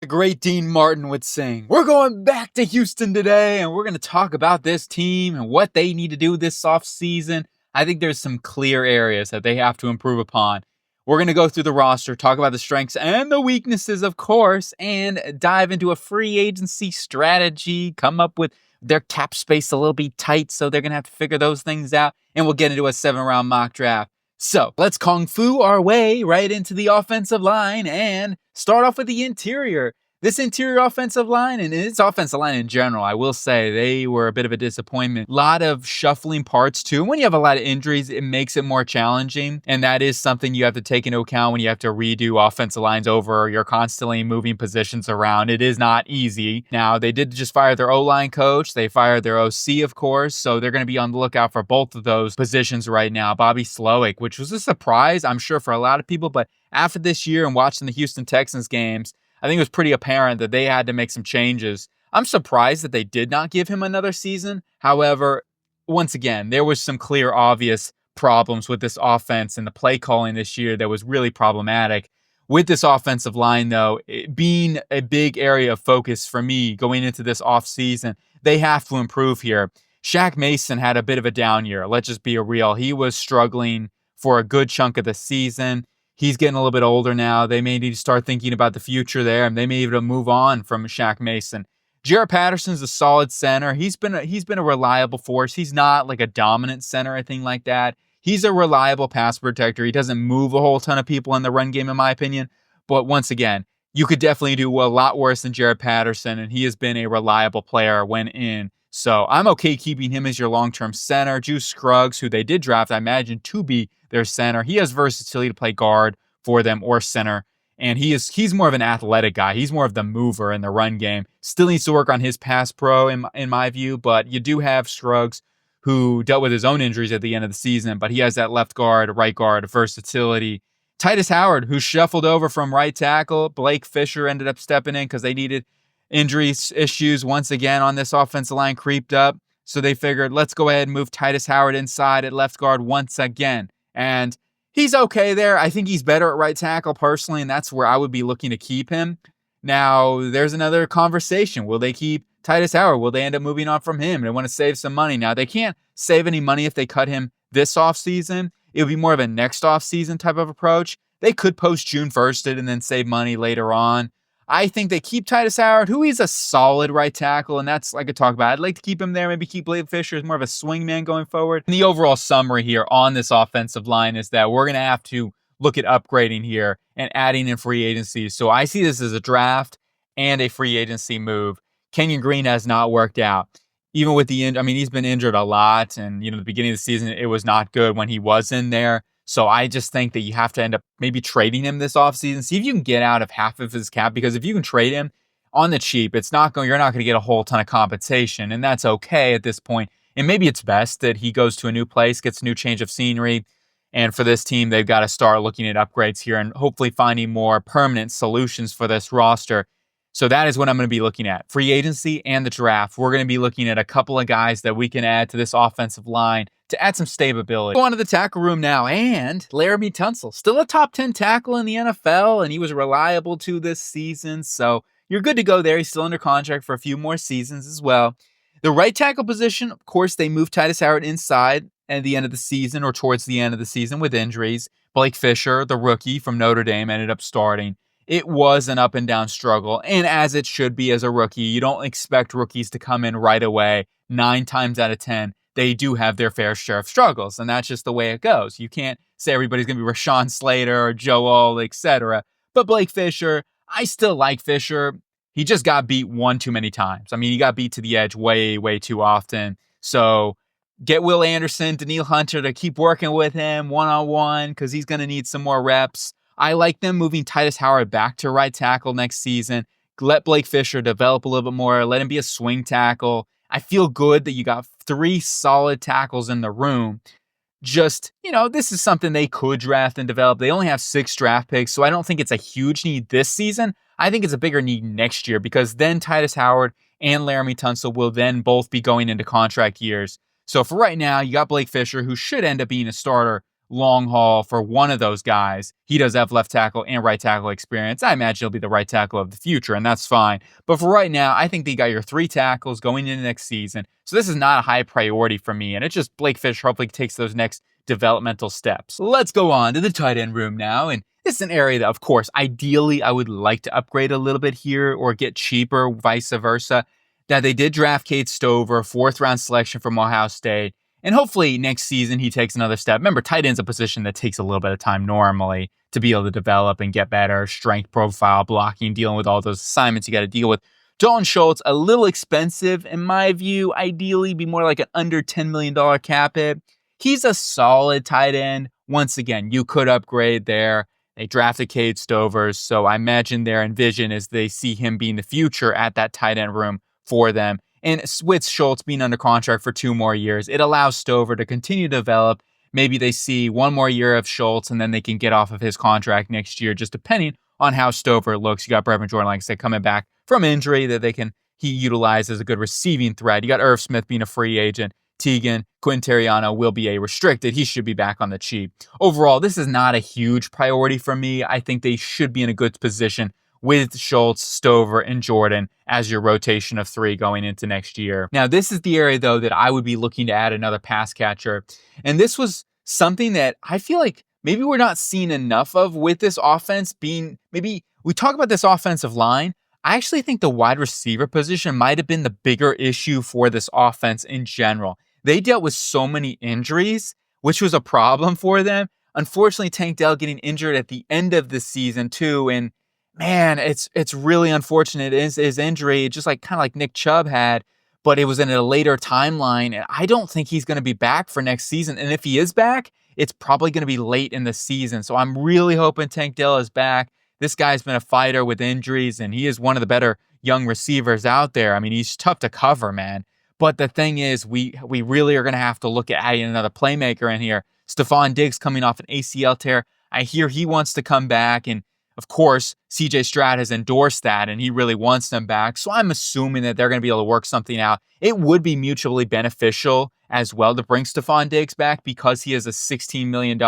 great Dean Martin would sing. We're going back to Houston today, and we're going to talk about this team and what they need to do this offseason. I think there's some clear areas that they have to improve upon. We're going to go through the roster, talk about the strengths and the weaknesses, of course, and dive into a free agency strategy, come up with their cap space a little bit tight, so they're going to have to figure those things out, and we'll get into a 7-round mock draft. So let's kung fu our way right into the offensive line and start off with the interior. This interior offensive line and its offensive line in general, I will say they were a bit of a disappointment. A lot of shuffling parts too. When you have a lot of injuries, it makes it more challenging. And that is something you have to take into account when you have to redo offensive lines over. You're constantly moving positions around. It is not easy. Now, they did just fire their O-line coach. They fired their OC, of course. So they're going to be on the lookout for both of those positions right now. Bobby Slowick, which was a surprise, I'm sure, for a lot of people. But after this year and watching the Houston Texans games, I think it was pretty apparent that they had to make some changes. I'm surprised that they did not give him another season. However, once again, there was some clear, obvious problems with this offense and the play calling this year that was really problematic. With this offensive line, though, it being a big area of focus for me going into this offseason, they have to improve here. Shaq Mason had a bit of a down year. Let's just be real. He was struggling for a good chunk of the season. He's getting a little bit older now. They may need to start thinking about the future there, and they may even move on from Shaq Mason. Jarrett Patterson's a solid center. He's been a reliable force. He's not like a dominant center or anything like that. He's a reliable pass protector. He doesn't move a whole ton of people in the run game, in my opinion. But once again, you could definitely do a lot worse than Jarrett Patterson, and he has been a reliable player when in. So I'm okay keeping him as your long-term center. Juice Scruggs, who they did draft, I imagine, to be their center. He has versatility to play guard for them or center. And he's more of an athletic guy. He's more of the mover in the run game. Still needs to work on his pass pro in my view, but you do have Scruggs who dealt with his own injuries at the end of the season, but he has that left guard, right guard versatility. Titus Howard, who shuffled over from right tackle. Blake Fisher ended up stepping in because they needed injury issues once again on this offensive line creeped up. So they figured, let's go ahead and move Titus Howard inside at left guard once again. And he's okay there. I think he's better at right tackle personally, and that's where I would be looking to keep him. Now, there's another conversation. Will they keep Titus Howard? Will they end up moving on from him? They want to save some money. Now, they can't save any money if they cut him this offseason. It would be more of a next offseason type of approach. They could post June 1st it and then save money later on. I think they keep Titus Howard, who is a solid right tackle, and that's I could talk about. I'd like to keep him there, maybe keep Blake Fisher as more of a swingman going forward. And the overall summary here on this offensive line is that we're going to have to look at upgrading here and adding in free agency. So I see this as a draft and a free agency move. Kenyon Green has not worked out. Even with the injury, he's been injured a lot, and the beginning of the season, it was not good when he was in there. So I just think that you have to end up maybe trading him this offseason. See if you can get out of half of his cap, because if you can trade him on the cheap, you're not going to get a whole ton of compensation, and that's okay at this point. And maybe it's best that he goes to a new place, gets a new change of scenery. And for this team, they've got to start looking at upgrades here and hopefully finding more permanent solutions for this roster. So that is what I'm going to be looking at. Free agency and the draft. We're going to be looking at a couple of guys that we can add to this offensive line to add some stability. Go on to the tackle room now, and Laramie Tunsil, still a top 10 tackle in the NFL, and he was reliable to this season, so you're good to go there. He's still under contract for a few more seasons as well. The right tackle position, of course, they moved Titus Howard inside at the end of the season or towards the end of the season with injuries. Blake Fisher, the rookie from Notre Dame, ended up starting. It was an up-and-down struggle, and as it should be as a rookie, you don't expect rookies to come in right away. 9 times out of 10, they do have their fair share of struggles, and that's just the way it goes. You can't say everybody's going to be Rashawn Slater or Joe All, etc. But Blake Fisher, I still like Fisher. He just got beat one too many times. He got beat to the edge way, way too often. So get Will Anderson, Daniil Hunter to keep working with him one-on-one because he's going to need some more reps. I like them moving Titus Howard back to right tackle next season. Let Blake Fisher develop a little bit more. Let him be a swing tackle. I feel good that you got 3 solid tackles in the room. Just, this is something they could draft and develop. They only have 6 draft picks, so I don't think it's a huge need this season. I think it's a bigger need next year, because then Titus Howard and Laramie Tunsil will then both be going into contract years. So for right now, you got Blake Fisher, who should end up being a starter long haul for one of those guys. He does have left tackle and right tackle experience. I imagine he'll be the right tackle of the future, and that's fine. But for right now, I think they got your 3 tackles going into next season. So this is not a high priority for me, and it's just Blake Fisher hopefully takes those next developmental steps. Let's go on to the tight end room now, and this is an area that, of course, ideally I would like to upgrade a little bit here or get cheaper, vice versa. That they did draft Cade Stover, 4th round selection from Ohio State. And hopefully next season he takes another step. Remember, tight end's a position that takes a little bit of time normally to be able to develop and get better. Strength profile, blocking, dealing with all those assignments you got to deal with. Dalton Schultz, a little expensive in my view. Ideally, be more like an under $10 million cap hit. He's a solid tight end. Once again, you could upgrade there. They drafted Cade Stover, so I imagine their envision is they see him being the future at that tight end room for them. And with Schultz being under contract for 2 more years, it allows Stover to continue to develop. Maybe they see 1 more year of Schultz and then they can get off of his contract next year, just depending on how Stover looks. You got Brevin Jordan, like I said, coming back from injury that he utilized as a good receiving threat. You got Irv Smith being a free agent. Teagan, Quintariano will be a restricted. He should be back on the cheap. Overall, this is not a huge priority for me. I think they should be in a good position with Schultz, Stover, and Jordan as your rotation of 3 going into next year. Now, this is the area, though, that I would be looking to add another pass catcher. And this was something that I feel like maybe we're not seeing enough of with this offense being, maybe we talk about this offensive line. I actually think the wide receiver position might have been the bigger issue for this offense in general. They dealt with so many injuries, which was a problem for them. Unfortunately, Tank Dell getting injured at the end of the season, too. And man, it's really unfortunate. His injury, just like kind of like Nick Chubb had, but it was in a later timeline. And I don't think he's going to be back for next season. And if he is back, it's probably going to be late in the season. So I'm really hoping Tank Dell is back. This guy's been a fighter with injuries, and he is one of the better young receivers out there. I mean, he's tough to cover, man. But the thing is, we really are going to have to look at adding another playmaker in here. Stephon Diggs coming off an ACL tear. I hear he wants to come back, and of course, CJ Stroud has endorsed that, and he really wants them back. So I'm assuming that they're going to be able to work something out. It would be mutually beneficial as well to bring Stephon Diggs back because he has a $16 million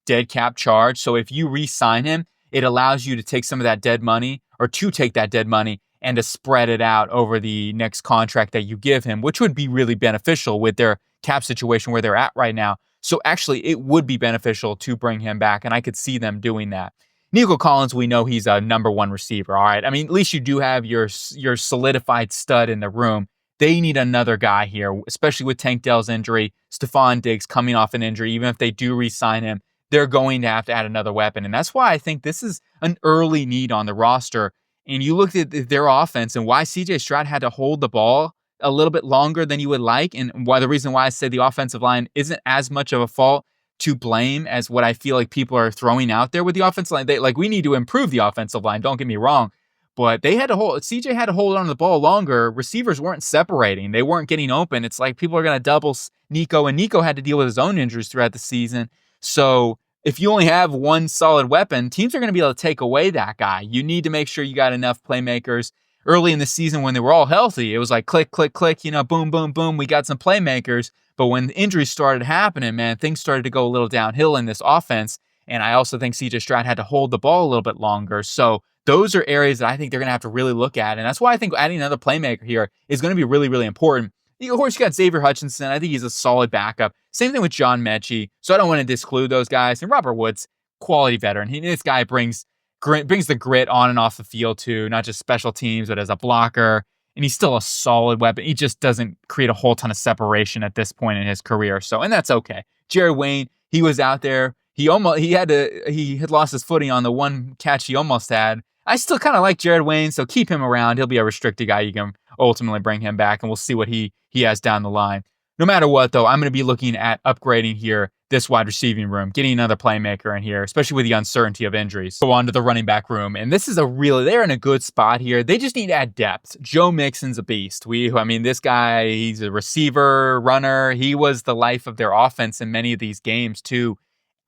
dead cap charge. So if you re-sign him, it allows you to take some of that dead money, or to take that dead money and to spread it out over the next contract that you give him, which would be really beneficial with their cap situation where they're at right now. So actually, it would be beneficial to bring him back, and I could see them doing that. Nico Collins, we know he's a number 1 receiver, all right? I mean, at least you do have your solidified stud in the room. They need another guy here, especially with Tank Dell's injury, Stephon Diggs coming off an injury. Even if they do re-sign him, they're going to have to add another weapon. And that's why I think this is an early need on the roster. And you looked at their offense and why CJ Stroud had to hold the ball a little bit longer than you would like, and why the reason why I say the offensive line isn't as much of a fault to blame as what I feel like people are throwing out there with the offensive line. We need to improve the offensive line, don't get me wrong, but CJ had to hold on to the ball longer. Receivers weren't separating. They weren't getting open. It's like people are going to double Nico, and Nico had to deal with his own injuries throughout the season. So if you only have one solid weapon, teams are going to be able to take away that guy. You need to make sure you got enough playmakers. Early in the season when they were all healthy, it was like click, click, click, boom, boom, boom. We got some playmakers. But when injuries started happening, man, things started to go a little downhill in this offense. And I also think CJ Stroud had to hold the ball a little bit longer. So those are areas that I think they're going to have to really look at. And that's why I think adding another playmaker here is going to be really, really important. Of course, you got Xavier Hutchinson. I think he's a solid backup. Same thing with John Mechie. So I don't want to disclude those guys. And Robert Woods, quality veteran. This guy brings the grit on and off the field too, not just special teams, but as a blocker. And he's still a solid weapon. He just doesn't create a whole ton of separation at this point in his career. So, and that's okay. Jared Wayne, he was out there. He had lost his footing on the one catch he almost had. I still kind of like Jared Wayne, so keep him around. He'll be a restricted guy. You can ultimately bring him back, and we'll see what he has down the line. No matter what, though, I'm going to be looking at upgrading here this wide receiving room, getting another playmaker in here, especially with the uncertainty of injuries. Go on to the running back room, and this is they're in a good spot here. They just need to add depth. Joe Mixon's a beast. This guy, he's a receiver, runner. He was the life of their offense in many of these games, too.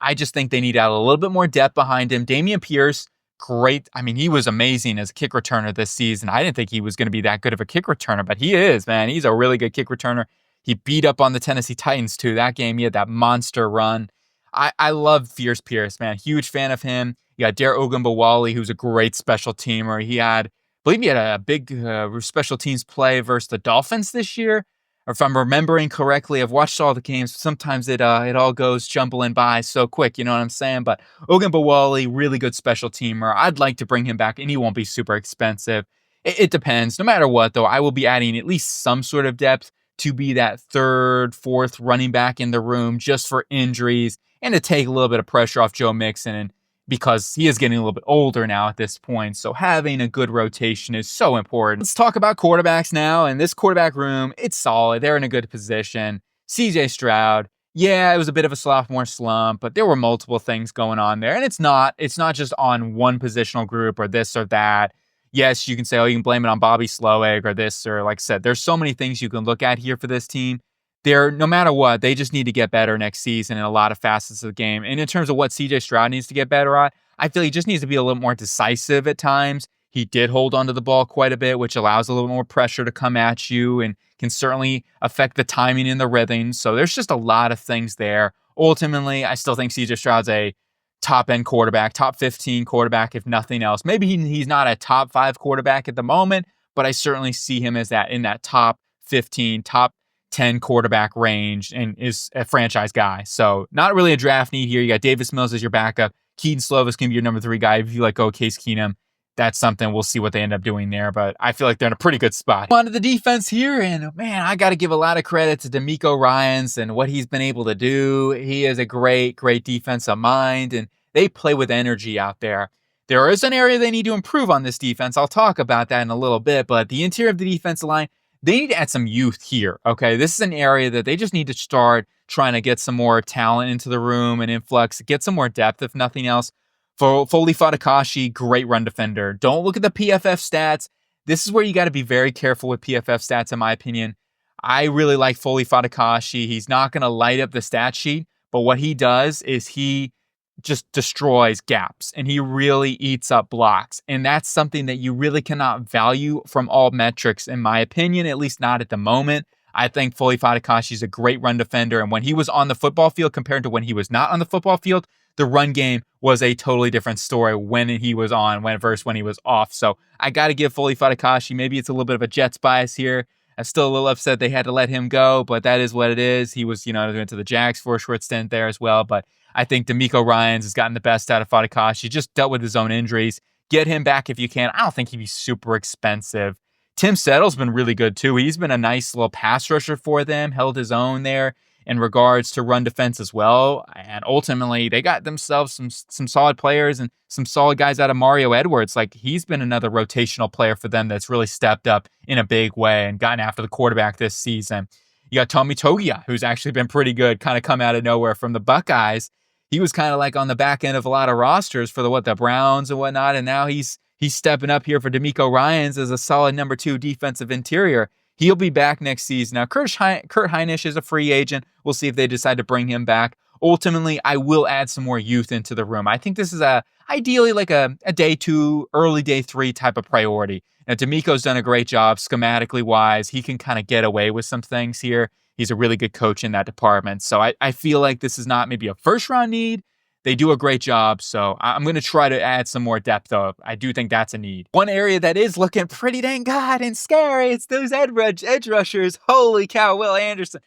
I just think they need to add a little bit more depth behind him. Dameon Pierce, great. He was amazing as a kick returner this season. I didn't think he was going to be that good of a kick returner, but he is, man. He's a really good kick returner. He beat up on the Tennessee Titans, too. That game, he had that monster run. I love Fierce Pierce, man. Huge fan of him. You got Dare Ogunbowale, who's a great special teamer. I believe he had a big special teams play versus the Dolphins this year. Or if I'm remembering correctly, I've watched all the games. Sometimes it all goes jumbling by so quick, you know what I'm saying? But Ogunbowale, really good special teamer. I'd like to bring him back, and he won't be super expensive. It depends. No matter what, though, I will be adding at least some sort of depth to be that third, fourth running back in the room just for injuries and to take a little bit of pressure off Joe Mixon, and because he is getting a little bit older now at this point. So having a good rotation is so important. Let's talk about quarterbacks now. And this quarterback room, it's solid. They're in a good position. CJ Stroud, yeah, it was a bit of a sophomore slump, but there were multiple things going on there. And it's not just on one positional group or this or that. Yes, you can say, oh, you can blame it on Bobby Slowik or this, or like I said, there's so many things you can look at here for this team. No matter what, they just need to get better next season in a lot of facets of the game. And in terms of what CJ Stroud needs to get better at, I feel he just needs to be a little more decisive at times. He did hold onto the ball quite a bit, which allows a little more pressure to come at you and can certainly affect the timing and the rhythm. So there's just a lot of things there. Ultimately, I still think CJ Stroud's a top-end quarterback, top 15 quarterback, if nothing else. Maybe he's not a top 5 quarterback at the moment, but I certainly see him as that in that top 15, top 10 quarterback range, and is a franchise guy. So not really a draft need here. You got Davis Mills as your backup. Keaton Slovis can be your number 3 guy. If you like, Case Keenum, that's something. We'll see what they end up doing there, but I feel like they're in a pretty good spot. On to the defense here, and man, I got to give a lot of credit to DeMeco Ryans and what he's been able to do. He is a great defensive mind, and they play with energy out there. There is an area they need to improve on this defense. I'll talk about that in a little bit, but the interior of the defensive line, they need to add some youth here, okay? This is an area that they just need to start trying to get some more talent into the room and influx, get some more depth, if nothing else. Foley Fatukasi, great run defender. Don't look at the PFF stats. This is where you got to be very careful with PFF stats, in my opinion. I really like Foley Fatukasi. He's not going to light up the stat sheet, but what he does is he just destroys gaps, and he really eats up blocks. And that's something that you really cannot value from all metrics, in my opinion, at least not at the moment. I think Foley Fatukasi is a great run defender, and when he was on the football field compared to when he was not on the football field, the run game was a totally different story when he was on versus when he was off. So I got to give Foley Fatukasi, maybe it's a little bit of a Jets bias here. I'm still a little upset they had to let him go, but that is what it is. He was, went to the Jags for a short stint there as well, but I think DeMeco Ryans has gotten the best out of Fatukasi. Just dealt with his own injuries. Get him back if you can. I don't think he'd be super expensive. Tim Settle's been really good too. He's been a nice little pass rusher for them, held his own there in regards to run defense as well. And ultimately, they got themselves some solid players and some solid guys out of Mario Edwards. Like, he's been another rotational player for them that's really stepped up in a big way and gotten after the quarterback this season. You got Tommy Togiai, who's actually been pretty good, kind of come out of nowhere from the Buckeyes. He was kind of like on the back end of a lot of rosters for the Browns and whatnot, and now he's stepping up here for DeMeco Ryans as a solid number 2 defensive interior. He'll be back next season. Now, Kurt Hinish is a free agent. We'll see if they decide to bring him back. Ultimately, I will add some more youth into the room. I think this is ideally like a day 2, early day 3 type of priority. Now, DeMeco's done a great job schematically wise. He can kind of get away with some things here. He's a really good coach in that department. So I feel like this is not maybe a first-round need. They do a great job, so I'm going to try to add some more depth, though. I do think that's a need. One area that is looking pretty dang god and scary, it's those edge rushers. Holy cow, Will Anderson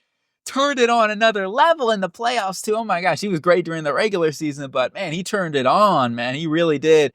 turned it on another level in the playoffs, too. Oh, my gosh, he was great during the regular season, but, man, he turned it on, man. He really did.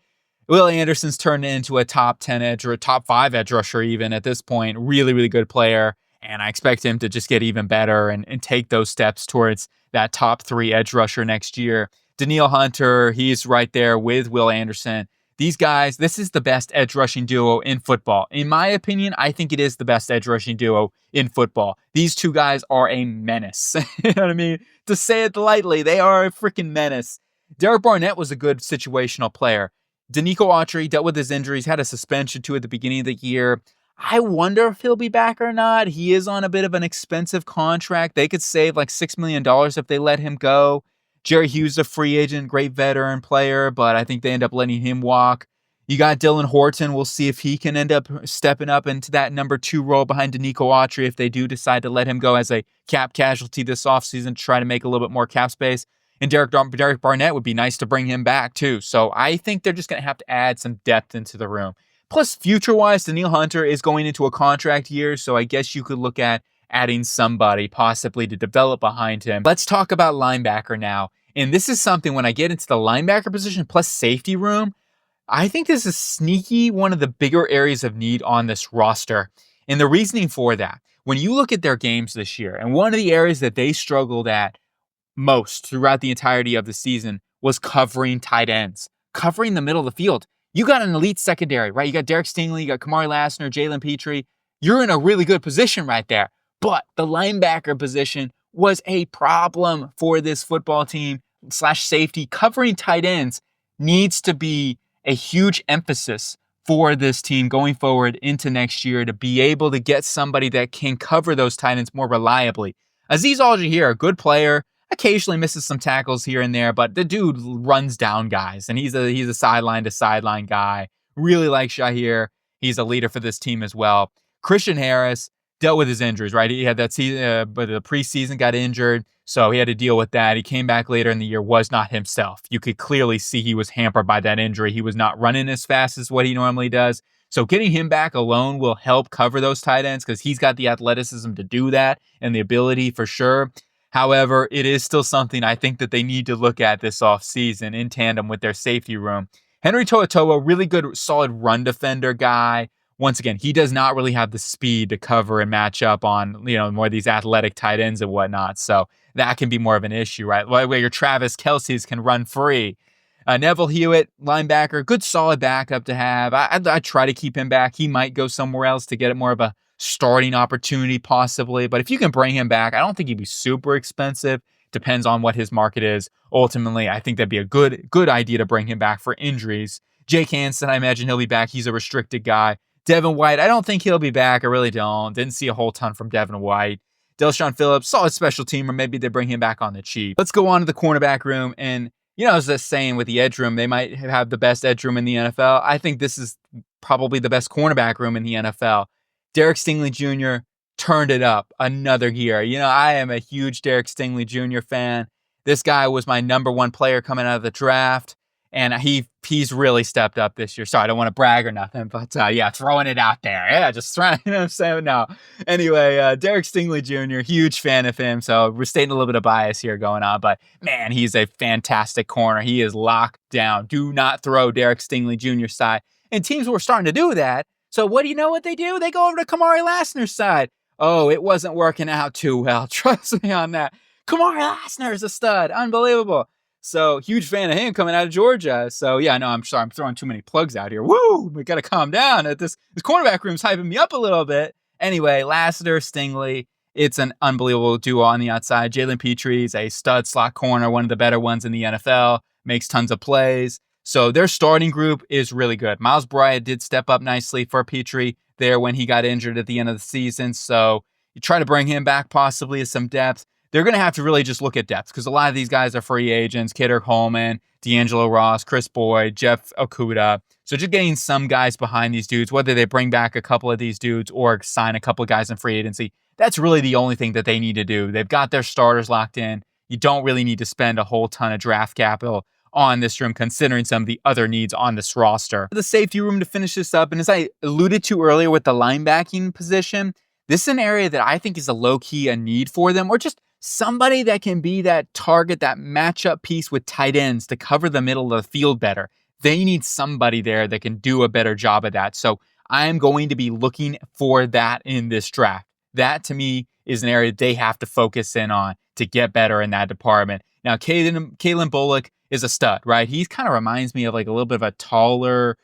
Will Anderson's turned into a top 10 edge or a top 5 edge rusher even at this point. Really, really good player, and I expect him to just get even better and take those steps towards that top 3 edge rusher next year. Danielle Hunter, he's right there with Will Anderson. These guys, this is the best edge rushing duo in football. In my opinion, I think it is the best edge rushing duo in football. These two guys are a menace. You know what I mean? To say it lightly, they are a freaking menace. Derek Barnett was a good situational player. Danico Autry dealt with his injuries, had a suspension too at the beginning of the year. I wonder if he'll be back or not. He is on a bit of an expensive contract. They could save like $6 million if they let him go. Jerry Hughes, a free agent, great veteran player, but I think they end up letting him walk. You got Dylan Horton. We'll see if he can end up stepping up into that number 2 role behind Danico Autry if they do decide to let him go as a cap casualty this offseason to try to make a little bit more cap space. And Derek Barnett would be nice to bring him back too. So I think they're just going to have to add some depth into the room. Plus, future-wise, Danielle Hunter is going into a contract year, so I guess you could look at adding somebody possibly to develop behind him. Let's talk about linebacker now. And this is something when I get into the linebacker position plus safety room, I think this is sneaky one of the bigger areas of need on this roster. And the reasoning for that, when you look at their games this year, and one of the areas that they struggled at most throughout the entirety of the season was covering tight ends, covering the middle of the field. You got an elite secondary, right? You got Derek Stingley, you got Kamari Lassner, Jalen Petrie. You're in a really good position right there. But the linebacker position was a problem for this football team / safety. Covering tight ends needs to be a huge emphasis for this team going forward into next year to be able to get somebody that can cover those tight ends more reliably. Azeez Al-Shaair, a good player, occasionally misses some tackles here and there, but the dude runs down guys, and he's a sideline to sideline guy. Really like Shaair. He's a leader for this team as well. Christian Harris dealt with his injuries, right? He had that season, but the preseason got injured, so he had to deal with that. He came back later in the year, was not himself. You could clearly see he was hampered by that injury. He was not running as fast as what he normally does. So getting him back alone will help cover those tight ends because he's got the athleticism to do that and the ability for sure. However, it is still something I think that they need to look at this offseason in tandem with their safety room. Henry To'oTo'o, really good, solid run defender guy. Once again, he does not really have the speed to cover and match up on, more of these athletic tight ends and whatnot. So that can be more of an issue, right? Where your Travis Kelce's can run free. Neville Hewitt, linebacker, good solid backup to have. I'd try to keep him back. He might go somewhere else to get more of a starting opportunity possibly. But if you can bring him back, I don't think he'd be super expensive. Depends on what his market is. Ultimately, I think that'd be a good idea to bring him back for injuries. Jake Hansen, I imagine he'll be back. He's a restricted guy. Devin White, I don't think he'll be back. I really don't. Didn't see a whole ton from Devin White. Delshon Phillips, solid special teamer. Maybe they bring him back on the cheap. Let's go on to the cornerback room. And, as I was saying with the edge room, they might have the best edge room in the NFL. I think this is probably the best cornerback room in the NFL. Derek Stingley Jr. turned it up another year. I am a huge Derek Stingley Jr. fan. This guy was my number one player coming out of the draft. And he's really stepped up this year. Sorry, I don't want to brag or nothing, but throwing it out there. Yeah, just throwing, I'm saying? No. Anyway, Derek Stingley Jr., huge fan of him. So we're stating a little bit of bias here going on, but man, he's a fantastic corner. He is locked down. Do not throw Derek Stingley Jr.'s side. And teams were starting to do that. So what do you know what they do? They go over to Kamari Lassner's side. Oh, it wasn't working out too well. Trust me on that. Kamari Lassner is a stud. Unbelievable. So huge fan of him coming out of Georgia. So I'm sorry, I'm throwing too many plugs out here. Woo! We got to calm down. This cornerback room's hyping me up a little bit. Anyway, Lassiter, Stingley, it's an unbelievable duo on the outside. Jalen Petrie is a stud slot corner, one of the better ones in the NFL, makes tons of plays. So their starting group is really good. Miles Bryant did step up nicely for Petrie there when he got injured at the end of the season. So you try to bring him back possibly as some depth. They're going to have to really just look at depth because a lot of these guys are free agents. Kidder Coleman, D'Angelo Ross, Chris Boyd, Jeff Okudah. So just getting some guys behind these dudes, whether they bring back a couple of these dudes or sign a couple of guys in free agency, that's really the only thing that they need to do. They've got their starters locked in. You don't really need to spend a whole ton of draft capital on this room, considering some of the other needs on this roster. The safety room to finish this up, and as I alluded to earlier with the linebacking position, this is an area that I think is a low-key a need for them, or just somebody that can be that target, that matchup piece with tight ends to cover the middle of the field better. They need somebody there that can do a better job of that. So I am going to be looking for that in this draft. That, to me, is an area they have to focus in on to get better in that department. Now, Kalen Bullock is a stud, right? He kind of reminds me of like a little bit of a taller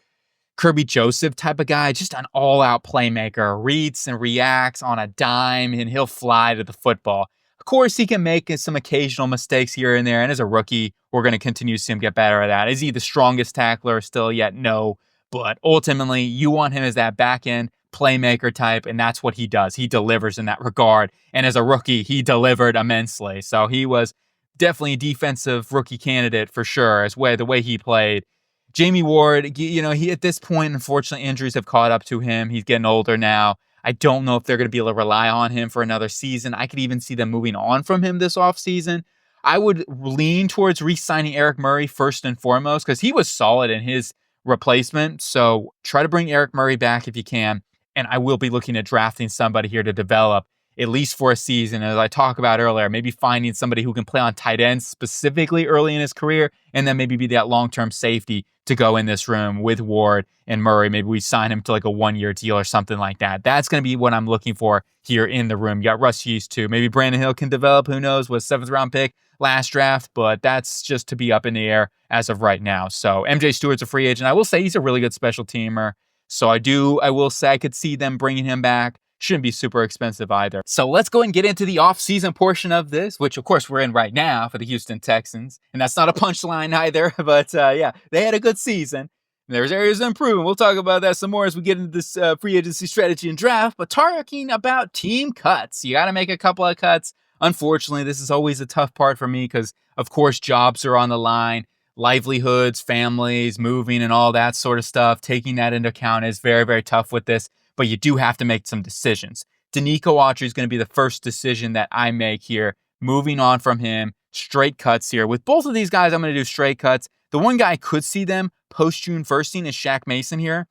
Kirby Joseph type of guy, just an all-out playmaker, reads and reacts on a dime, and he'll fly to the football. Of course, he can make some occasional mistakes here and there, and as a rookie, we're going to continue to see him get better at that. Is he the strongest tackler still yet? No, but ultimately, you want him as that back-end playmaker type, and that's what he does. He delivers in that regard, and as a rookie, he delivered immensely. So he was definitely a defensive rookie candidate for sure, the way he played. Jamie Ward, he at this point, unfortunately, injuries have caught up to him. He's getting older now. I don't know if they're going to be able to rely on him for another season. I could even see them moving on from him this offseason. I would lean towards re-signing Eric Murray first and foremost because he was solid in his replacement. So try to bring Eric Murray back if you can. And I will be looking at drafting somebody here to develop at least for a season. As I talked about earlier, maybe finding somebody who can play on tight ends specifically early in his career, and then maybe be that long-term safety to go in this room with Ward and Murray. Maybe we sign him to like a 1-year deal or something like that. That's going to be what I'm looking for here in the room. You got Russ Hughes too. Maybe Brandon Hill can develop. Who knows? Was 7th-round pick last draft, but that's just to be up in the air as of right now. So MJ Stewart's a free agent. I will say he's a really good special teamer. So I will say I could see them bringing him back. Shouldn't be super expensive either. So let's go and get into the off-season portion of this, which of course we're in right now for the Houston Texans. And that's not a punchline either, but yeah, they had a good season. There's areas of improvement. We'll talk about that some more as we get into this free agency strategy and draft. But talking about team cuts, you got to make a couple of cuts. Unfortunately, this is always a tough part for me because, of course, jobs are on the line. Livelihoods, families, moving, and all that sort of stuff. Taking that into account is very, very tough with this. But you do have to make some decisions. Danico Autry is going to be the first decision that I make here. Moving on from him, straight cuts here. With both of these guys, I'm going to do straight cuts. The one guy I could see them post-June 1sting is Shaq Mason here.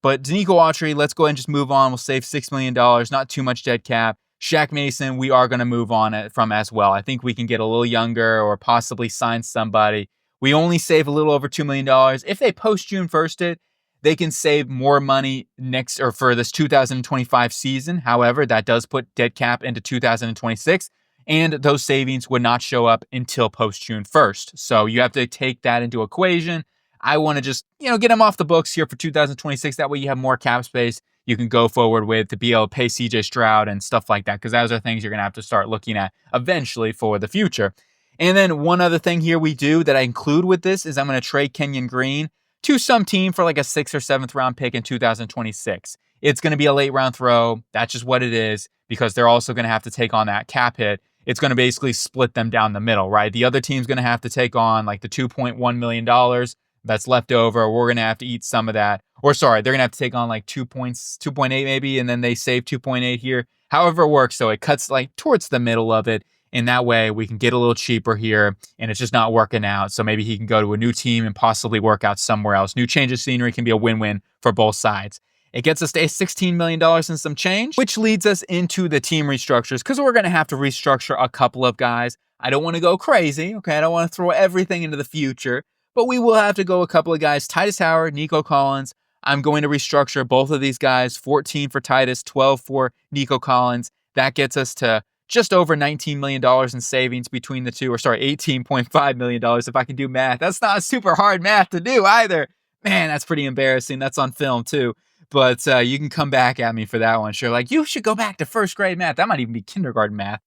But Danico Autry, let's go ahead and just move on. We'll save $6 million, not too much dead cap. Shaq Mason, we are going to move on from as well. I think we can get a little younger or possibly sign somebody. We only save a little over $2 million. If they post-June 1st it, they can save more money next or for this 2025 season. However, that does put dead cap into 2026, and those savings would not show up until post-June 1st. So you have to take that into equation. I want to just, get them off the books here for 2026. That way you have more cap space you can go forward with to be able to pay CJ Stroud and stuff like that, because those are things you're going to have to start looking at eventually for the future. And then one other thing here we do that I include with this is I'm going to trade Kenyon Green to some team for like a 6th or 7th round pick in 2026. It's going to be a late round throw. That's just what it is, because they're also going to have to take on that cap hit. It's going to basically split them down the middle, right? The other team's going to have to take on like the $2.1 million that's left over. We're going to have to eat some of that. Or sorry, they're going to have to take on like 2.8 maybe, and then they save 2.8 here. However it works, so it cuts like towards the middle of it. And that way we can get a little cheaper here, and it's just not working out. So maybe he can go to a new team and possibly work out somewhere else. New change of scenery can be a win-win for both sides. It gets us to $16 million and some change, which leads us into the team restructures, because we're going to have to restructure a couple of guys. I don't want to go crazy, okay? I don't want to throw everything into the future, but we will have to go a couple of guys. Titus Howard, Nico Collins. I'm going to restructure both of these guys, 14 for Titus, 12 for Nico Collins. That gets us to just over $19 million in savings between the two, or sorry, $18.5 million if I can do math. That's not super hard math to do either. Man, that's pretty embarrassing. That's on film too. But you can come back at me for that one. Sure, like you should go back to first grade math. That might even be kindergarten math.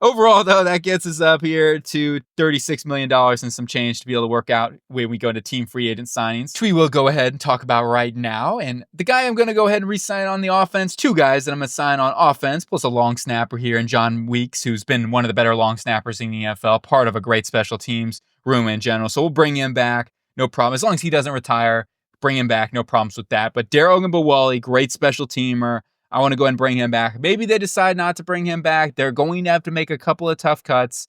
Overall, though, that gets us up here to $36 million and some change to be able to work out when we go into team free agent signings, which we will go ahead and talk about right now. And the guy I'm going to go ahead and re-sign on the offense, two guys that I'm going to sign on offense, plus a long snapper here, and John Weeks, who's been one of the better long snappers in the NFL, part of a great special teams room in general. So we'll bring him back, no problem. As long as he doesn't retire, bring him back, no problems with that. But Daryl Ogunbowale, great special teamer. I want to go ahead and bring him back. Maybe they decide not to bring him back. They're going to have to make a couple of tough cuts,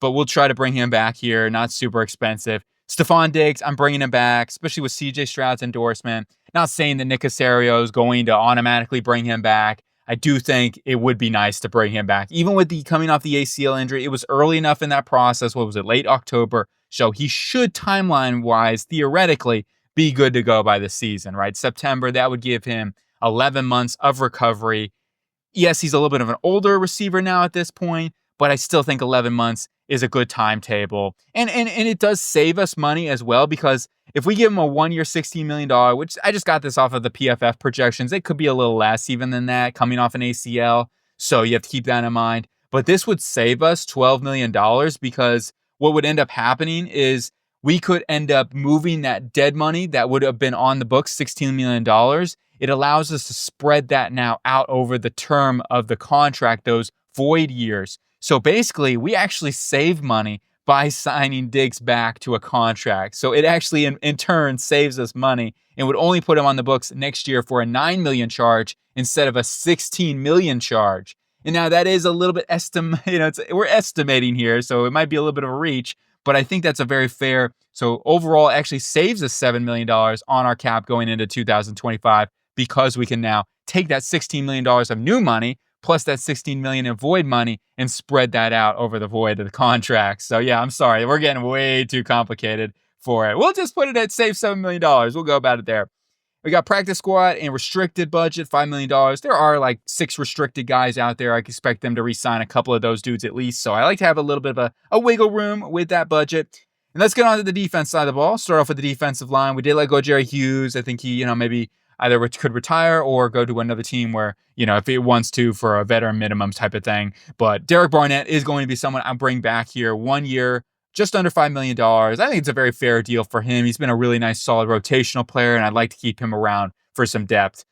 but we'll try to bring him back here. Not super expensive. Stephon Diggs, I'm bringing him back, especially with CJ Stroud's endorsement. Not saying that Nick Caserio is going to automatically bring him back. I do think it would be nice to bring him back. Even with the coming off the ACL injury, it was early enough in that process. What was it, late October? So he should, timeline-wise, theoretically, be good to go by the season, right? September, that would give him 11 months of recovery. Yes, he's a little bit of an older receiver now at this point, but I still think 11 months is a good timetable. And it does save us money as well, because if we give him a 1-year, $16 million, which I just got this off of the PFF projections, it could be a little less even than that coming off an ACL. So you have to keep that in mind. But this would save us $12 million, because what would end up happening is we could end up moving that dead money that would have been on the books, $16 million. It allows us to spread that now out over the term of the contract, those void years. So basically, we actually save money by signing Diggs back to a contract. So it actually, in turn, saves us money and would only put him on the books next year for a $9 million charge instead of a $16 million charge. And now that is a little bit we're estimating here, so it might be a little bit of a reach, but I think that's a very fair. So overall, it actually saves us $7 million on our cap going into 2025 because we can now take that $16 million of new money plus that $16 million in void money and spread that out over the void of the contract. So yeah, I'm sorry, we're getting way too complicated for it. We'll just put it at save $7 million. We'll go about it there. We got practice squad and restricted budget, $5 million. There are like 6 restricted guys out there. I expect them to re-sign a couple of those dudes at least. So I like to have a little bit of a wiggle room with that budget. And let's get on to the defense side of the ball. Start off with the defensive line. We did let go Jerry Hughes. I think he, maybe either could retire or go to another team where, if he wants to for a veteran minimums type of thing. But Derek Barnett is going to be someone I'll bring back here. 1 year, just under $5 million. I think it's a very fair deal for him. He's been a really nice, solid rotational player, and I'd like to keep him around for some depth.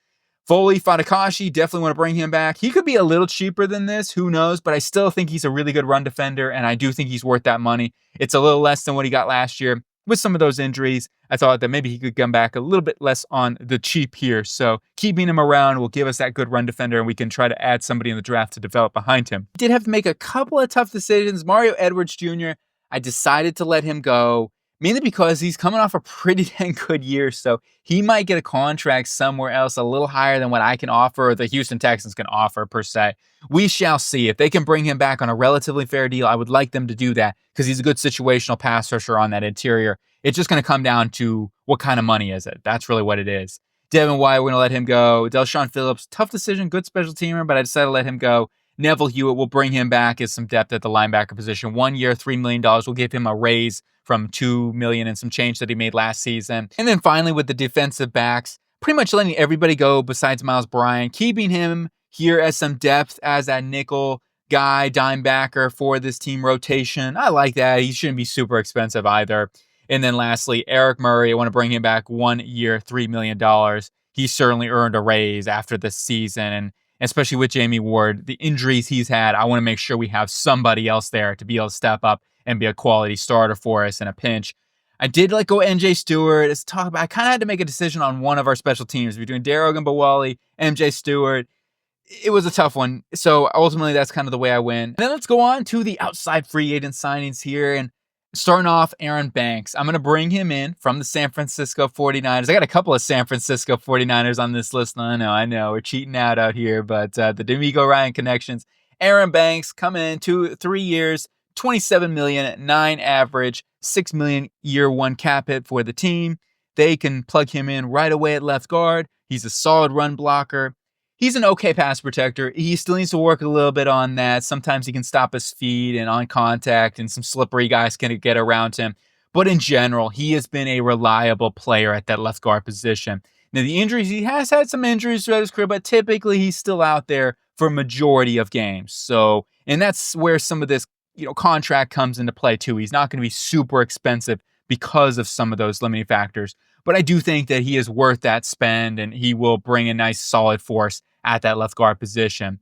Foley Fadakashi, definitely want to bring him back. He could be a little cheaper than this, who knows, but I still think he's a really good run defender, and I do think he's worth that money. It's a little less than what he got last year. With some of those injuries, I thought that maybe he could come back a little bit less on the cheap here. So keeping him around will give us that good run defender, and we can try to add somebody in the draft to develop behind him. Did have to make a couple of tough decisions. Mario Edwards Jr., I decided to let him go, mainly because he's coming off a pretty dang good year, so he might get a contract somewhere else a little higher than what I can offer or the Houston Texans can offer, per se. We shall see. If they can bring him back on a relatively fair deal, I would like them to do that because he's a good situational pass rusher on that interior. It's just going to come down to what kind of money is it. That's really what it is. Devin White, we're going to let him go. Delshon Phillips, tough decision, good special teamer, but I decided to let him go. Neville Hewitt will bring him back as some depth at the linebacker position. 1 year, $3 million. We'll give him a raise from $2 million and some change that he made last season. And then finally with the defensive backs, pretty much letting everybody go besides Miles Bryant, keeping him here as some depth as that nickel guy, dime backer for this team rotation. I like that. He shouldn't be super expensive either. And then lastly, Eric Murray, I want to bring him back 1 year, $3 million. He certainly earned a raise after this season. And especially with Jamie Ward, the injuries he's had, I want to make sure we have somebody else there to be able to step up and be a quality starter for us in a pinch. I did let go MJ Stewart. I kind of had to make a decision on one of our special teams between Darrell Bawali, MJ Stewart. It was a tough one. So ultimately, that's kind of the way I went. And then let's go on to the outside free agent signings here. And starting off, Aaron Banks. I'm going to bring him in from the San Francisco 49ers. I got a couple of San Francisco 49ers on this list. I know. We're cheating out here, but the D'Amico Ryan connections. Aaron Banks coming in 3 years, $27 million, 9 average, $6 million year one cap hit for the team. They can plug him in right away at left guard. He's a solid run blocker. He's an okay pass protector. He still needs to work a little bit on that. Sometimes he can stop his feet and on contact, and some slippery guys can get around him. But in general, he has been a reliable player at that left guard position. Now, the injuries, he has had some injuries throughout his career, but typically he's still out there for a majority of games. So, and that's where some of this, contract comes into play too. He's not going to be super expensive because of some of those limiting factors. But I do think that he is worth that spend, and he will bring a nice solid force at that left guard position.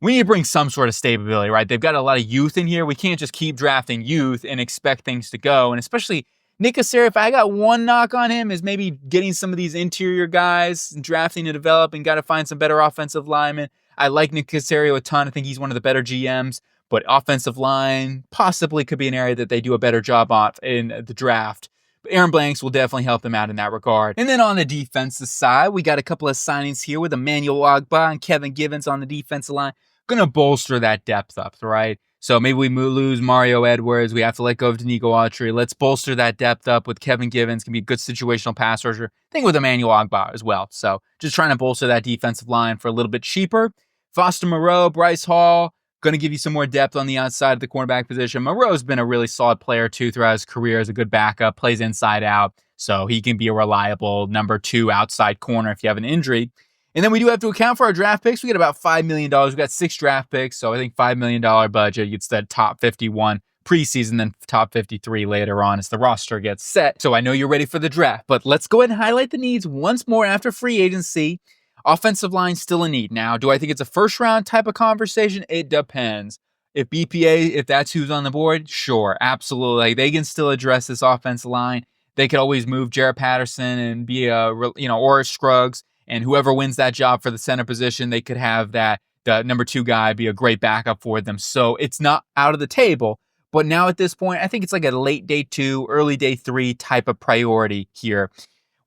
We need to bring some sort of stability, right? They've got a lot of youth in here. We can't just keep drafting youth and expect things to go. And especially Nick Caserio, if I got one knock on him, is maybe getting some of these interior guys and drafting and developing. Got to find some better offensive linemen. I like Nick Caserio a ton. I think he's one of the better GMs. But offensive line possibly could be an area that they do a better job on in the draft. But Aaron Banks will definitely help them out in that regard. And then on the defensive side, we got a couple of signings here with Emmanuel Ogbah and Kevin Givens on the defensive line. Going to bolster that depth up, right? So maybe we lose Mario Edwards. We have to let go of Danico Autry. Let's bolster that depth up with Kevin Givens. Can be a good situational pass rusher. I think with Emmanuel Ogbah as well. So just trying to bolster that defensive line for a little bit cheaper. Foster Moreau, Bryce Hall. Going to give you some more depth on the outside of the cornerback position. Moreau's been a really solid player, too, throughout his career as a good backup, plays inside out, so he can be a reliable number 2 outside corner if you have an injury. And then we do have to account for our draft picks. We get about $5 million. We've got 6 draft picks, so I think $5 million budget. It's that top 51 preseason, then top 53 later on as the roster gets set. So I know you're ready for the draft, but let's go ahead and highlight the needs once more after free agency. Offensive line still a need. Now, do I think it's a first round type of conversation? It depends. If BPA, if that's who's on the board, sure, absolutely. Like, they can still address this offensive line. They could always move Jarrett Patterson and be or Scruggs, and whoever wins that job for the center position, they could have that the number 2 guy, be a great backup for them. So it's not out of the table. But now at this point, I think it's like a late day 2, early day 3 type of priority here.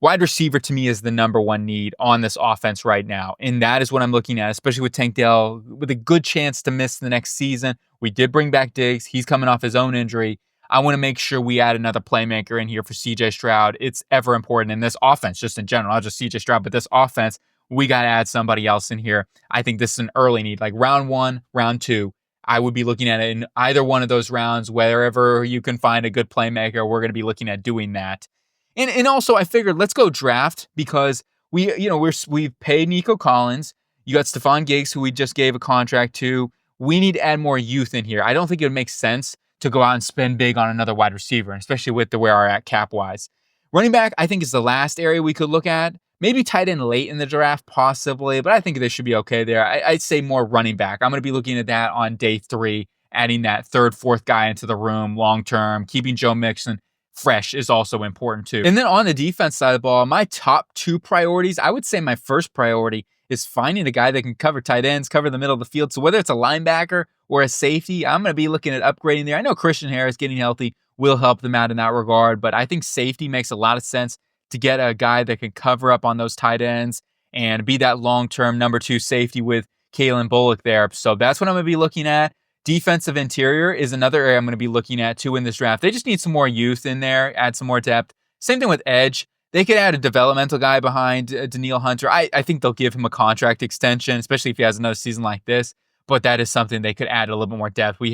Wide receiver to me is the number 1 need on this offense right now. And that is what I'm looking at, especially with Tank Dell with a good chance to miss the next season. We did bring back Diggs. He's coming off his own injury. I want to make sure we add another playmaker in here for CJ Stroud. It's ever important in this offense, just in general, not just CJ Stroud, but this offense. We got to add somebody else in here. I think this is an early need, like round 1, round 2. I would be looking at it in either one of those rounds, wherever you can find a good playmaker. We're going to be looking at doing that. And also I figured let's go draft because we've paid Nico Collins. You got Stephon Diggs, who we just gave a contract to. We need to add more youth in here. I don't think it would make sense to go out and spend big on another wide receiver, especially with where we're at cap wise. Running back, I think, is the last area we could look at. Maybe tight end late in the draft, possibly, but I think they should be okay there. I'd say more running back. I'm going to be looking at that on day 3, adding that 3rd, 4th guy into the room long term, keeping Joe Mixon fresh is also important too. And then on the defense side of the ball, my top 2 priorities, I would say my first priority is finding a guy that can cover tight ends, cover the middle of the field. So whether it's a linebacker or a safety, I'm going to be looking at upgrading there. I know Christian Harris getting healthy will help them out in that regard, but I think safety makes a lot of sense to get a guy that can cover up on those tight ends and be that long-term number 2 safety with Kalen Bullock there. So that's what I'm going to be looking at. Defensive interior is another area I'm going to be looking at too in this draft. They just need some more youth in there, add some more depth. Same thing with edge. They could add a developmental guy behind Danielle Hunter. I think they'll give him a contract extension, especially if he has another season like this. But that is something they could add a little bit more depth. We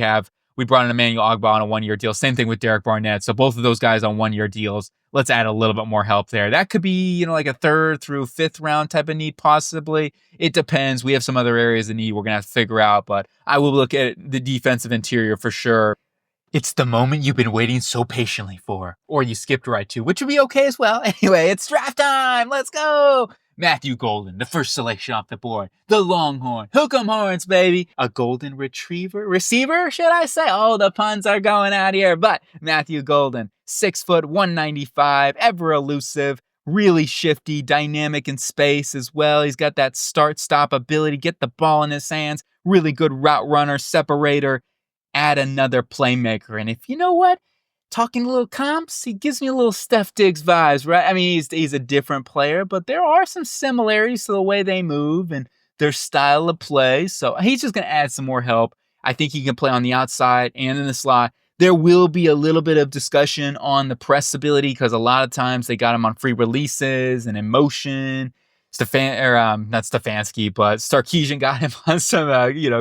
brought in Emmanuel Ogbah on a 1-year deal. Same thing with Derek Barnett. So both of those guys on 1-year deals. Let's add a little bit more help there. That could be, like a 3rd through 5th round type of need, possibly. It depends. We have some other areas of need we're going to have to figure out, but I will look at the defensive interior for sure. It's the moment you've been waiting so patiently for, or you skipped right to, which would be okay as well. Anyway, it's draft time. Let's go. Matthew Golden, the first selection off the board. The Longhorn. Hook 'em horns, baby. A golden receiver, should I say? Oh, the puns are going out here. But Matthew Golden, 6 foot, 195, ever elusive, really shifty, dynamic in space as well. He's got that start-stop ability, get the ball in his hands, really good route runner, separator. Add another playmaker. And if you know what? Talking a little comps, he gives me a little Steph Diggs vibes, right? I mean, he's a different player, but there are some similarities to the way they move and their style of play. So he's just going to add some more help. I think he can play on the outside and in the slot. There will be a little bit of discussion on the press ability because a lot of times they got him on free releases and in motion. Not Stefanski, but Sarkisian got him on some,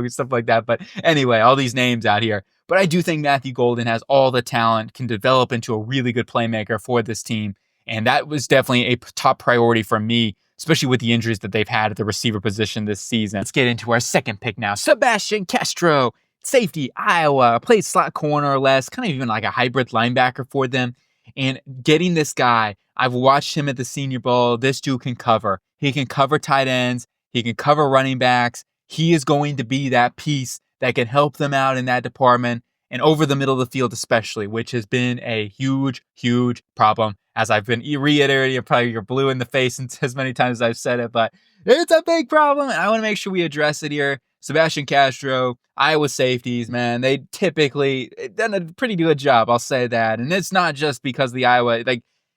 stuff like that. But anyway, all these names out here. But I do think Matthew Golden has all the talent, can develop into a really good playmaker for this team. And that was definitely a top priority for me, especially with the injuries that they've had at the receiver position this season. Let's get into our second pick now. Sebastian Castro, safety, Iowa, played slot corner or less, kind of even like a hybrid linebacker for them. And getting this guy, I've watched him at the Senior Bowl. This dude can cover. He can cover tight ends. He can cover running backs. He is going to be that piece that can help them out in that department and over the middle of the field especially, which has been a huge, huge problem. As I've been reiterating, probably you're blue in the face as many times as I've said it, but it's a big problem, and I want to make sure we address it here. Sebastian Castro, Iowa safeties, man, they typically done a pretty good job, I'll say that. And it's not just because the Iowa,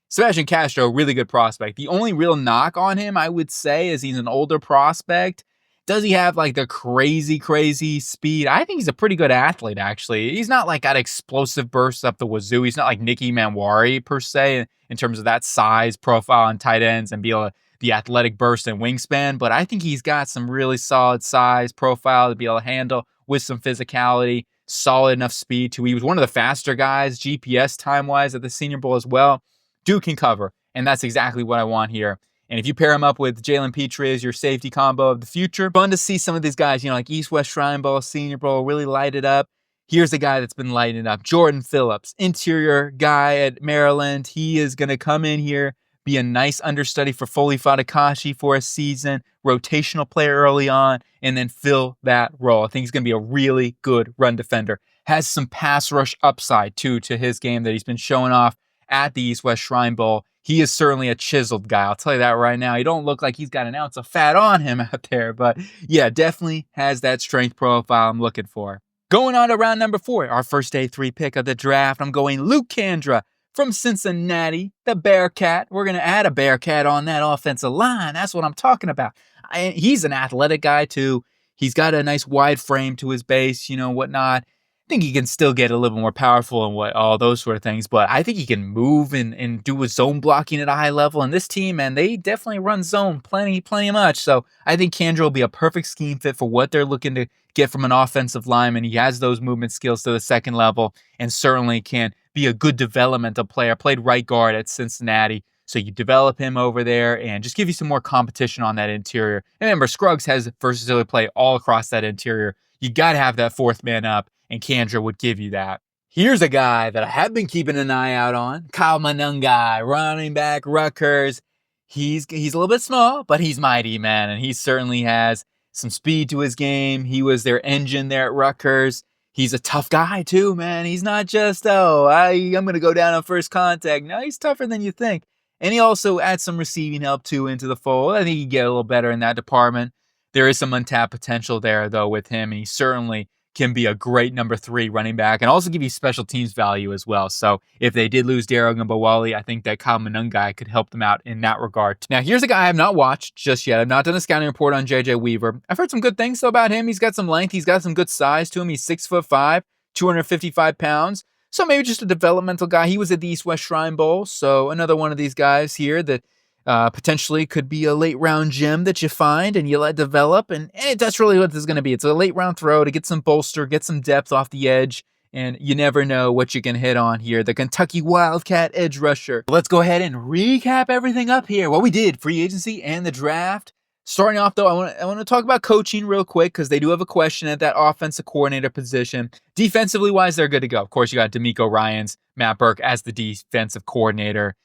Sebastian Castro, really good prospect. The only real knock on him, I would say, is he's an older prospect. Does he have the crazy, crazy speed? I think he's a pretty good athlete, actually. He's not got explosive bursts up the wazoo. He's not like Nicky Manwari per se in terms of that size profile on tight ends and be able to the athletic burst and wingspan. But I think he's got some really solid size profile to be able to handle with some physicality, solid enough speed too. He was one of the faster guys, GPS time-wise at the Senior Bowl as well. Dude can cover, and that's exactly what I want here. And if you pair him up with Jalen Petrie as your safety combo of the future, fun to see some of these guys, like East-West Shrine Bowl, Senior Bowl, really light it up. Here's a guy that's been lighting it up. Jordan Phillips, interior guy at Maryland. He is going to come in here, be a nice understudy for Foley Fadakashi for a season, rotational player early on, and then fill that role. I think he's going to be a really good run defender. Has some pass rush upside, too, to his game that he's been showing off at the East-West Shrine Bowl. he is certainly a chiseled guy. I'll tell you that right now. He don't look like he's got an ounce of fat on him out there, but yeah, definitely has that strength profile I'm looking for. Going on to round number 4, our first day 3 pick of the draft, I'm going Luke Kandra from Cincinnati, the Bearcat. We're going to add a Bearcat on that offensive line. That's what I'm talking about. He's an athletic guy, too. He's got a nice wide frame to his base, whatnot. I think he can still get a little more powerful and all those sort of things, but I think he can move and do his zone blocking at a high level. And this team, man, they definitely run zone plenty much. So I think Kandra will be a perfect scheme fit for what they're looking to get from an offensive lineman. He has those movement skills to the second level and certainly can be a good developmental player. Played right guard at Cincinnati. So you develop him over there and just give you some more competition on that interior. And remember, Scruggs has versatility play all across that interior. You got to have that fourth man up, and Kandra would give you that. Here's a guy that I have been keeping an eye out on. Kyle Monangai, running back, Rutgers. He's a little bit small, but he's mighty, man. And he certainly has some speed to his game. He was their engine there at Rutgers. He's a tough guy, too, man. He's not just, I'm going to go down on first contact. No, he's tougher than you think. And he also adds some receiving help, too, into the fold. I think he can get a little better in that department. There is some untapped potential there, though, with him. And he certainly can be a great number 3 running back and also give you special teams value as well. So if they did lose Daryl Gambawali, I think that Kyle Monangai could help them out in that regard. Now, here's a guy I have not watched just yet. I've not done a scouting report on J.J. Weaver. I've heard some good things, though, about him. He's got some length. He's got some good size to him. He's 6'5", 255 pounds. So maybe just a developmental guy. He was at the East-West Shrine Bowl. So another one of these guys here that potentially could be a late round gem that you find and you let develop. And that's really what this is going to be. It's a late round throw to get some bolster, get some depth off the edge. And you never know what you can hit on here. The Kentucky Wildcat edge rusher. Let's go ahead and recap everything up here. What we did, free agency and the draft. Starting off, though, I want to talk about coaching real quick because they do have a question at that offensive coordinator position. Defensively wise, they're good to go. Of course, you got D'Amico Ryans, Matt Burke as the defensive coordinator,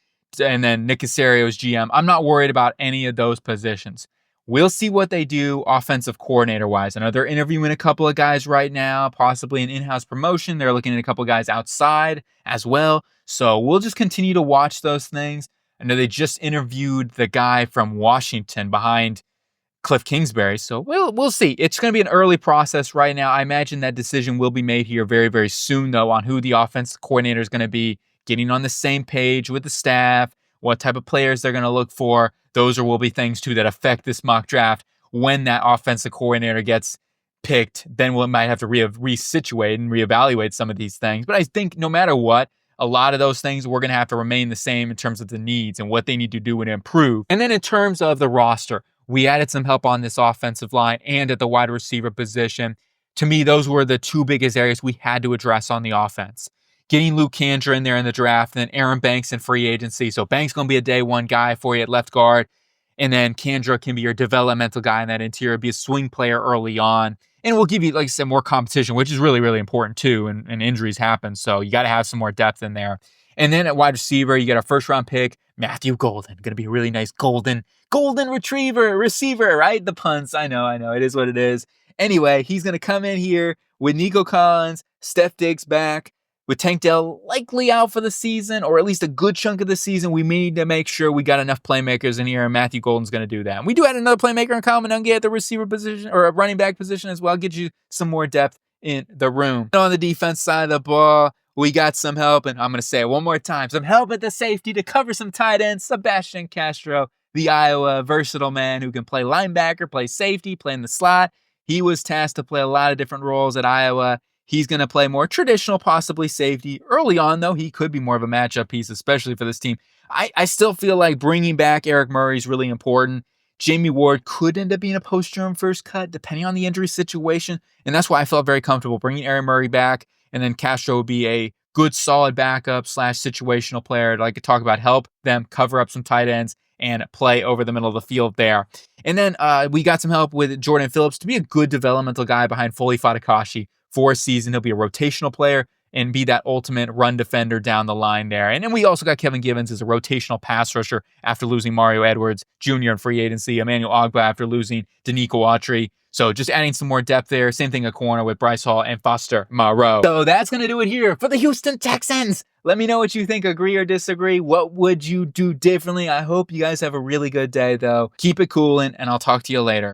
and then Nick Casario's GM. I'm not worried about any of those positions. We'll see what they do offensive coordinator wise. I know they're interviewing a couple of guys right now, possibly an in-house promotion. They're looking at a couple of guys outside as well. So we'll just continue to watch those things. I know they just interviewed the guy from Washington behind Cliff Kingsbury. So we'll see. It's going to be an early process right now. I imagine that decision will be made here very, very soon, though, on who the offensive coordinator is going to be, getting on the same page with the staff, what type of players they're going to look for. Those will be things, too, that affect this mock draft. When that offensive coordinator gets picked, then we might have to resituate and reevaluate some of these things. But I think no matter what, a lot of those things we're going to have to remain the same in terms of the needs and what they need to do and improve. And then in terms of the roster, we added some help on this offensive line and at the wide receiver position. To me, those were the two biggest areas we had to address on the offense. Getting Luke Kandra in there in the draft, and then Aaron Banks in free agency. So Banks going to be a day one guy for you at left guard. And then Kandra can be your developmental guy in that interior, be a swing player early on. And we'll give you, like I said, more competition, which is really, really important too. And injuries happen. So you got to have some more depth in there. And then at wide receiver, you get our first round pick, Matthew Golden. Going to be a really nice golden receiver, right? The puns. I know. It is what it is. Anyway, he's going to come in here with Nico Collins, Steph Diggs back, with Tank Dell likely out for the season, or at least a good chunk of the season. We need to make sure we got enough playmakers in here, and Matthew Golden's going to do that. And we do add another playmaker in Kyle Monangai at the receiver position, or a running back position as well. Get you some more depth in the room. And on the defense side of the ball, we got some help, and I'm going to say it one more time, some help at the safety to cover some tight ends. Sebastian Castro, the Iowa versatile man who can play linebacker, play safety, play in the slot. He was tasked to play a lot of different roles at Iowa. He's going to play more traditional, possibly safety. Early on, though, he could be more of a matchup piece, especially for this team. I still feel like bringing back Eric Murray is really important. Jamie Ward could end up being a post-germ first cut, depending on the injury situation. And that's why I felt very comfortable bringing Eric Murray back. And then Castro would be a good, solid backup / situational player that I could talk about, help them cover up some tight ends and play over the middle of the field there. And then we got some help with Jordan Phillips to be a good developmental guy behind Foley Fadakashi. For a season, he'll be a rotational player and be that ultimate run defender down the line there. And then we also got Kevin Givens as a rotational pass rusher after losing Mario Edwards Jr. in free agency, Emmanuel Ogba after losing Danico Autry. So just adding some more depth there. Same thing at corner with Bryce Hall and Foster Moreau. So that's going to do it here for the Houston Texans. Let me know what you think, agree or disagree. What would you do differently? I hope you guys have a really good day, though. Keep it coolin', and I'll talk to you later.